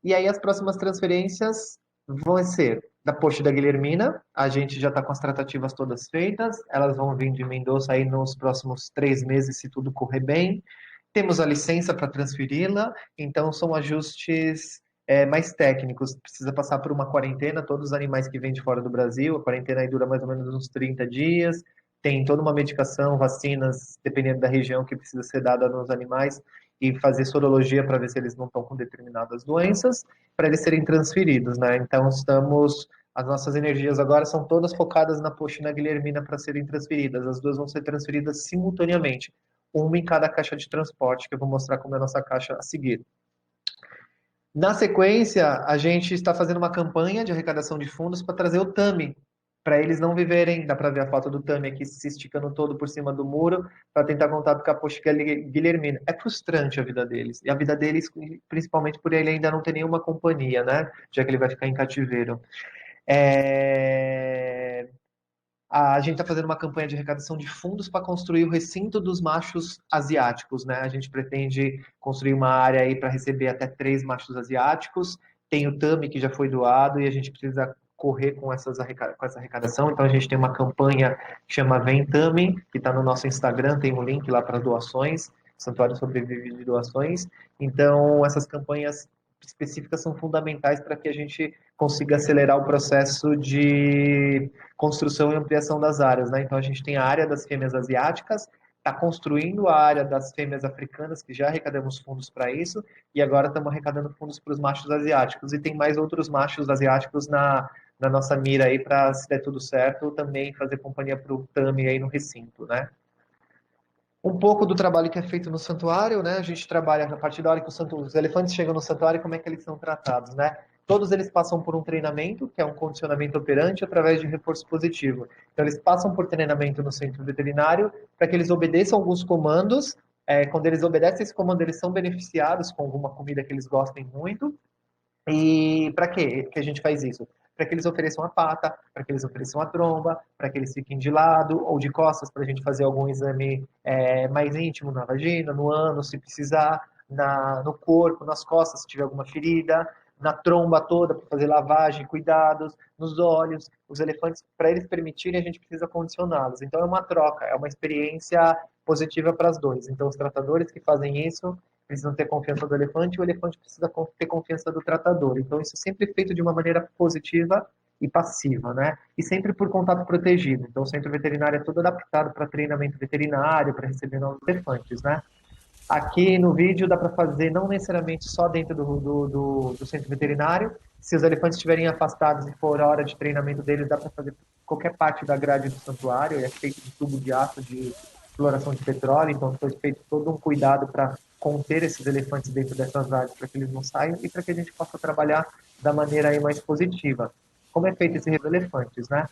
E aí as próximas transferências vão ser da Poxa e da Guilhermina. A gente já está com as tratativas todas feitas. Elas vão vir de Mendoza aí nos próximos 3 meses, se tudo correr bem. Temos a licença para transferi-la, então são ajustes mais técnicos. Precisa passar por uma quarentena, todos os animais que vêm de fora do Brasil. A quarentena aí dura mais ou menos uns 30 dias. Tem toda uma medicação, vacinas, dependendo da região, que precisa ser dada nos animais e fazer sorologia para ver se eles não estão com determinadas doenças, para eles serem transferidos, né? Então as nossas energias agora são todas focadas na Poxa e na Guilhermina para serem transferidas. As duas vão ser transferidas simultaneamente, uma em cada caixa de transporte, que eu vou mostrar como é a nossa caixa a seguir. Na sequência, a gente está fazendo uma campanha de arrecadação de fundos para trazer o Tami para eles não viverem, dá para ver a foto do Tami aqui se esticando todo por cima do muro para tentar contato com a Poxa Guilhermina. É frustrante a vida deles. E a vida deles, principalmente por ele ainda não ter nenhuma companhia, né? Já que ele vai ficar em cativeiro. É... A gente está fazendo uma campanha de arrecadação de fundos para construir o recinto dos machos asiáticos, né? A gente pretende construir uma área aí para receber até 3 machos asiáticos. Tem o Tami que já foi doado e a gente precisa correr com com essa arrecadação. Então a gente tem uma campanha que chama Vem Tami, que está no nosso Instagram, tem um link lá para doações. O Santuário sobrevive de doações. Então essas campanhas específicas são fundamentais para que a gente consiga acelerar o processo de construção e ampliação das áreas, né? Então a gente tem a área das fêmeas asiáticas, está construindo a área das fêmeas africanas, que já arrecadamos fundos para isso, e agora estamos arrecadando fundos para os machos asiáticos, e tem mais outros machos asiáticos na nossa mira aí para, se der tudo certo, também fazer companhia para o Tami aí no recinto, né? Um pouco do trabalho que é feito no santuário, né? A gente trabalha a partir da hora que os elefantes chegam no santuário, como é que eles são tratados, né? Todos eles passam por um treinamento, que é um condicionamento operante através de reforço positivo. Então, eles passam por treinamento no centro veterinário para que eles obedeçam alguns comandos. Quando eles obedecem esse comando, eles são beneficiados com alguma comida que eles gostem muito. E para quê que a gente faz isso? Para que eles ofereçam a pata, para que eles ofereçam a tromba, para que eles fiquem de lado ou de costas, para a gente fazer algum exame mais íntimo na vagina, no ânus, se precisar, no corpo, nas costas, se tiver alguma ferida, na tromba toda, para fazer lavagem, cuidados, nos olhos. Os elefantes, para eles permitirem, a gente precisa condicioná-los. Então é uma troca, é uma experiência positiva para os dois. Então os tratadores que fazem isso precisam ter confiança do elefante e o elefante precisa ter confiança do tratador. Então, isso é sempre feito de uma maneira positiva e passiva, né? E sempre por contato protegido. Então, o centro veterinário é todo adaptado para treinamento veterinário, para receber novos elefantes, né? Aqui no vídeo dá para fazer não necessariamente só dentro do centro veterinário. Se os elefantes estiverem afastados e for a hora de treinamento deles, dá para fazer qualquer parte da grade do santuário. É feito de tubo de aço de exploração de petróleo, então foi feito todo um cuidado para conter esses elefantes dentro dessas áreas para que eles não saiam e para que a gente possa trabalhar da maneira aí mais positiva. Como é feito esse elefantes, né?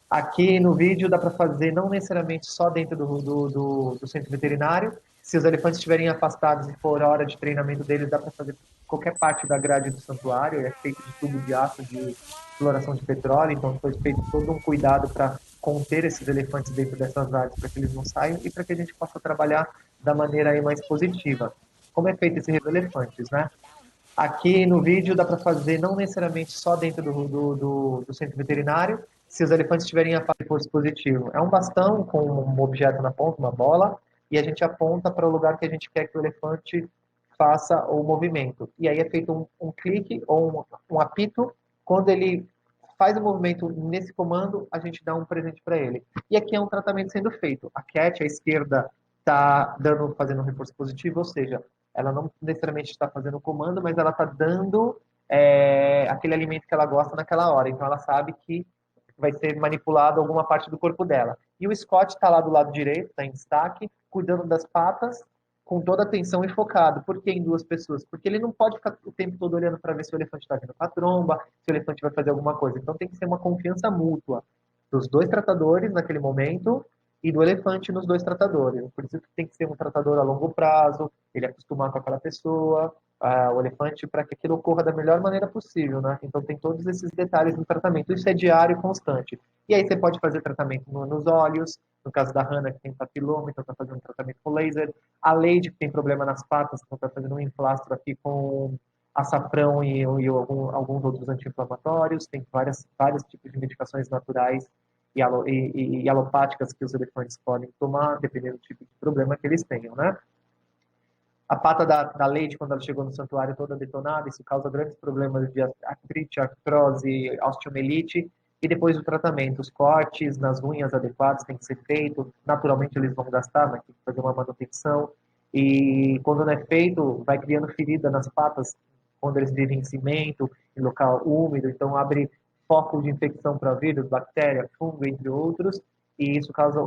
Aqui no vídeo dá para fazer não necessariamente só dentro do centro veterinário. Se os elefantes estiverem afastados e for a hora de treinamento deles, dá para fazer qualquer parte da grade do santuário. É feito de tubo de aço de exploração de petróleo, então foi feito todo um cuidado para conter esses elefantes dentro dessas áreas para que eles não saiam e para que a gente possa trabalhar da maneira aí mais positiva. Como é feito esse elefantes, né? Aqui no vídeo dá para fazer não necessariamente só dentro do centro veterinário. Se os elefantes tiverem a reforço positivo, é um bastão com um objeto na ponta, uma bola, e a gente aponta para o lugar que a gente quer que o elefante faça o movimento. E aí é feito um clique ou um apito. Quando ele faz o movimento nesse comando, a gente dá um presente para ele. E aqui é um tratamento sendo feito. A Cat, à esquerda, está fazendo um reforço positivo, ou seja, ela não necessariamente está fazendo o comando, mas ela está dando aquele alimento que ela gosta naquela hora. Então ela sabe que vai ser manipulado alguma parte do corpo dela. E o Scott está lá do lado direito, está em destaque, cuidando das patas, com toda a atenção e focado. Por que em duas pessoas? Porque ele não pode ficar o tempo todo olhando para ver se o elefante está vindo para a tromba, se o elefante vai fazer alguma coisa. Então tem que ser uma confiança mútua dos dois tratadores naquele momento e do elefante nos dois tratadores. Por isso que tem que ser um tratador a longo prazo, ele acostumar com aquela pessoa, o elefante, para que aquilo ocorra da melhor maneira possível, né? Então tem todos esses detalhes no tratamento. Isso é diário e constante. E aí você pode fazer tratamento nos olhos, no caso da Hannah, que tem papiloma, então está fazendo tratamento com laser. A Lady, que tem problema nas patas, então está fazendo um emplastro aqui com açafrão e alguns outros anti-inflamatórios. Tem vários tipos de medicações naturais e alopáticas que os elefantes podem tomar, dependendo do tipo de problema que eles tenham, né? A pata da Lady, quando ela chegou no santuário toda detonada, isso causa grandes problemas de artrite, artrose, osteomielite, e depois do tratamento, os cortes nas unhas adequados têm que ser feito, naturalmente eles vão gastar, mas tem que fazer uma manutenção, e quando não é feito, vai criando ferida nas patas, quando eles vivem em cimento, em local úmido, então abre foco de infecção para vírus, bactéria, fungo, entre outros, e isso causa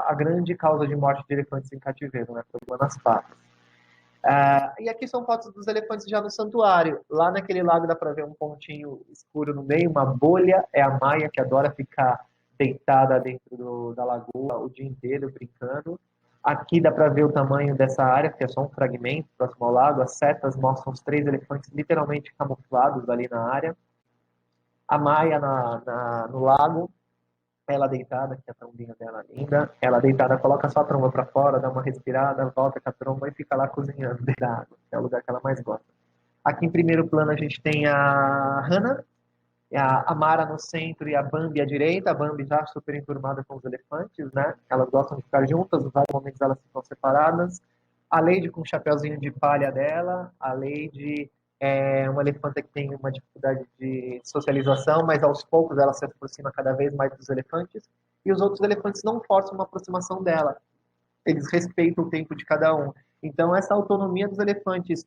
a grande causa de morte de elefantes em cativeiro, né? Problema nas patas. E aqui são fotos dos elefantes já no santuário. Lá naquele lago dá para ver um pontinho escuro no meio, uma bolha. É a Maia que adora ficar deitada dentro da lagoa o dia inteiro brincando. Aqui dá para ver o tamanho dessa área, que é só um fragmento próximo ao lago. As setas mostram os 3 elefantes literalmente camuflados ali na área. A Maia no lago, ela deitada, que é a trombinha dela linda. Ela deitada coloca só a tromba para fora, dá uma respirada, volta com a tromba e fica lá cozinhando dentro da água, que é o lugar que ela mais gosta. Aqui em primeiro plano a gente tem a Hannah, a Mara no centro e a Bambi à direita. A Bambi já super enturmada com os elefantes, né? Elas gostam de ficar juntas, em vários momentos elas ficam separadas. A Lady com o chapeuzinho de palha dela. A Lady é uma elefanta que tem uma dificuldade de socialização, mas aos poucos ela se aproxima cada vez mais dos elefantes. E os outros elefantes não forçam uma aproximação dela. Eles respeitam o tempo de cada um. Então, essa autonomia dos elefantes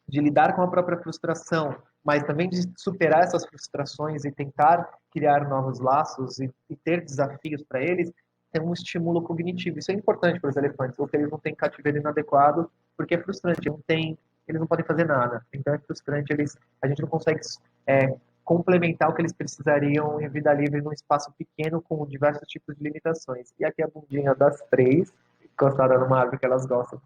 de lidar com a própria frustração, mas também de superar essas frustrações e tentar criar novos laços e ter desafios para eles, tem um estímulo cognitivo. Isso é importante para os elefantes, porque eles não têm cativeiro inadequado, porque é frustrante, eles não podem fazer nada. Então é frustrante, a gente não consegue complementar o que eles precisariam em vida livre num espaço pequeno com diversos tipos de limitações. E aqui a bundinha das 3, encostada numa árvore que elas gostam.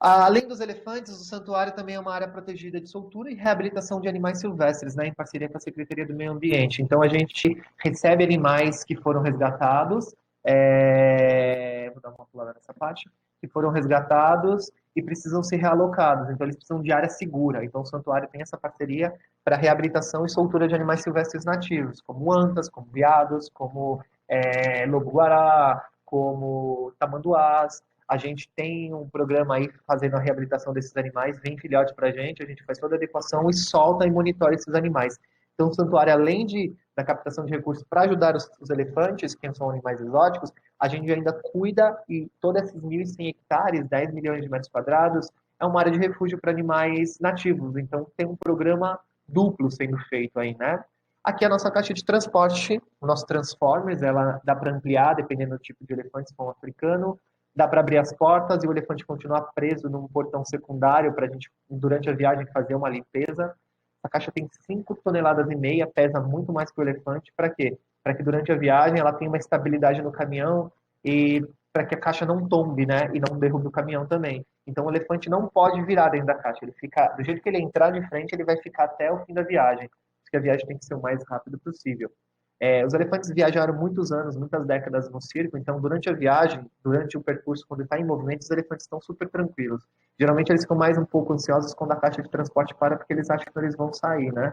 Além dos elefantes, o santuário também é uma área protegida de soltura e reabilitação de animais silvestres, né, em parceria com a Secretaria do Meio Ambiente. Então, a gente recebe animais que foram resgatados, vou dar uma pulada nessa parte, que foram resgatados e precisam ser realocados. Então, eles precisam de área segura. Então, o santuário tem essa parceria para reabilitação e soltura de animais silvestres nativos, como antas, como veados, como lobo-guará, como tamanduás. A gente tem um programa aí fazendo a reabilitação desses animais, vem filhote para a gente faz toda a adequação e solta e monitora esses animais. Então, o santuário, além da captação de recursos para ajudar os elefantes, que são animais exóticos, a gente ainda cuida e todos esses 1.100 hectares, 10 milhões de metros quadrados, é uma área de refúgio para animais nativos. Então, tem um programa duplo sendo feito aí, né? Aqui é a nossa caixa de transporte, o nosso Transformers, ela dá para ampliar, dependendo do tipo de elefante, se for um africano, dá para abrir as portas e o elefante continuar preso num portão secundário para a gente, durante a viagem, fazer uma limpeza. A caixa tem 5,5 toneladas, pesa muito mais que o elefante. Para quê? Para que durante a viagem ela tenha uma estabilidade no caminhão e para que a caixa não tombe, né? E não derrube o caminhão também. Então o elefante não pode virar dentro da caixa. Ele fica, do jeito que ele entrar de frente, ele vai ficar até o fim da viagem. Porque a viagem tem que ser o mais rápido possível. Os elefantes viajaram muitos anos, muitas décadas no circo, então durante a viagem, durante o percurso, quando está em movimento, os elefantes estão super tranquilos. Geralmente eles ficam mais um pouco ansiosos quando a caixa de transporte para, porque eles acham que eles vão sair, né?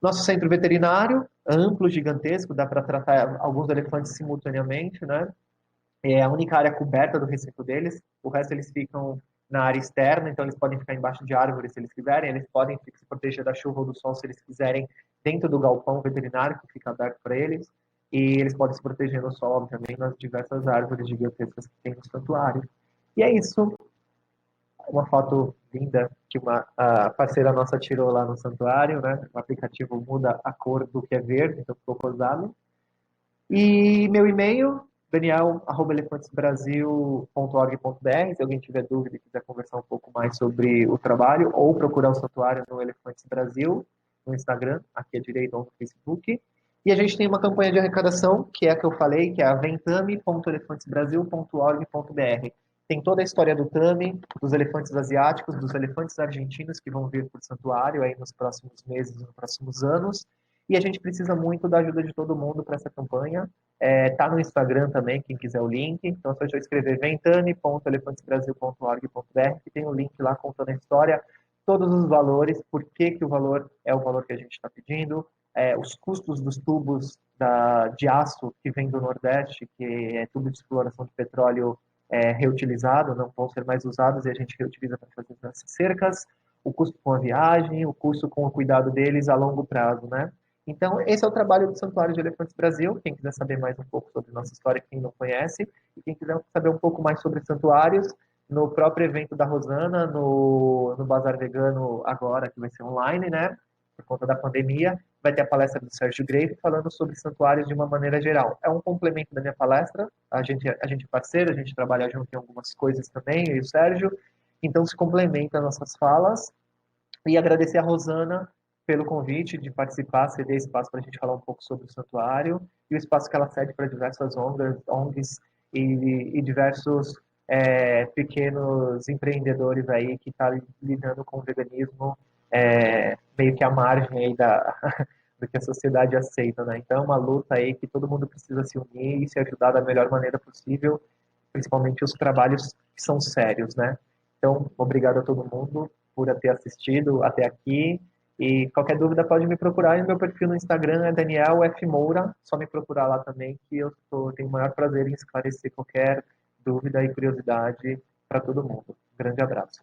Nosso centro veterinário, amplo, gigantesco, dá para tratar alguns elefantes simultaneamente, né? É a única área coberta do recinto deles, o resto eles ficam na área externa, então eles podem ficar embaixo de árvores se eles quiserem, eles podem se proteger da chuva ou do sol se eles quiserem dentro do galpão veterinário que fica aberto para eles, e eles podem se proteger no sol, obviamente, nas diversas árvores gigantescas que tem no santuário. E é isso, uma foto linda que uma parceira nossa tirou lá no santuário, né? O aplicativo muda a cor do que é verde, então ficou rosado. E meu e-mail, daniel@elefantesbrasil.org.br, se alguém tiver dúvida e quiser conversar um pouco mais sobre o trabalho, ou procurar o santuário no Elefantes Brasil, no Instagram, aqui à direita ou no Facebook. E a gente tem uma campanha de arrecadação, que é a que eu falei, que é a ventame.elefantesbrasil.org.br. Tem toda a história do tame, dos elefantes asiáticos, dos elefantes argentinos que vão vir para o santuário aí nos próximos meses, nos próximos anos. E a gente precisa muito da ajuda de todo mundo para essa campanha. Tá no Instagram também, quem quiser o link. Então, se eu escrever ventane.elefantesbrasil.org.br, que tem um link lá contando a história, todos os valores, por que o valor é o valor que a gente está pedindo, os custos dos tubos de aço que vem do Nordeste, que é tubo de exploração de petróleo reutilizado, não vão ser mais usados e a gente reutiliza para fazer essas cercas, o custo com a viagem, o custo com o cuidado deles a longo prazo, né? Então, esse é o trabalho do Santuário de Elefantes Brasil. Quem quiser saber mais um pouco sobre nossa história, quem não conhece, e quem quiser saber um pouco mais sobre santuários, no próprio evento da Rosana, no Bazar Vegano agora, que vai ser online, né? Por conta da pandemia, vai ter a palestra do Sérgio Greif falando sobre santuários de uma maneira geral. É um complemento da minha palestra, a gente é parceiro, a gente trabalha junto em algumas coisas também, eu e o Sérgio, Então, se complementa as nossas falas. E agradecer a Rosana pelo convite de participar, ceder espaço para a gente falar um pouco sobre o santuário e o espaço que ela cede para diversas ONGs e diversos pequenos empreendedores aí que estão lidando com o veganismo meio que à margem aí do que a sociedade aceita, né? Então é uma luta aí que todo mundo precisa se unir e se ajudar da melhor maneira possível, principalmente os trabalhos que são sérios, né? Então, obrigado a todo mundo por ter assistido até aqui. E qualquer dúvida pode me procurar. E meu perfil no Instagram é Daniel F. Moura. Só me procurar lá também, que tenho o maior prazer em esclarecer qualquer dúvida e curiosidade para todo mundo. Um grande abraço.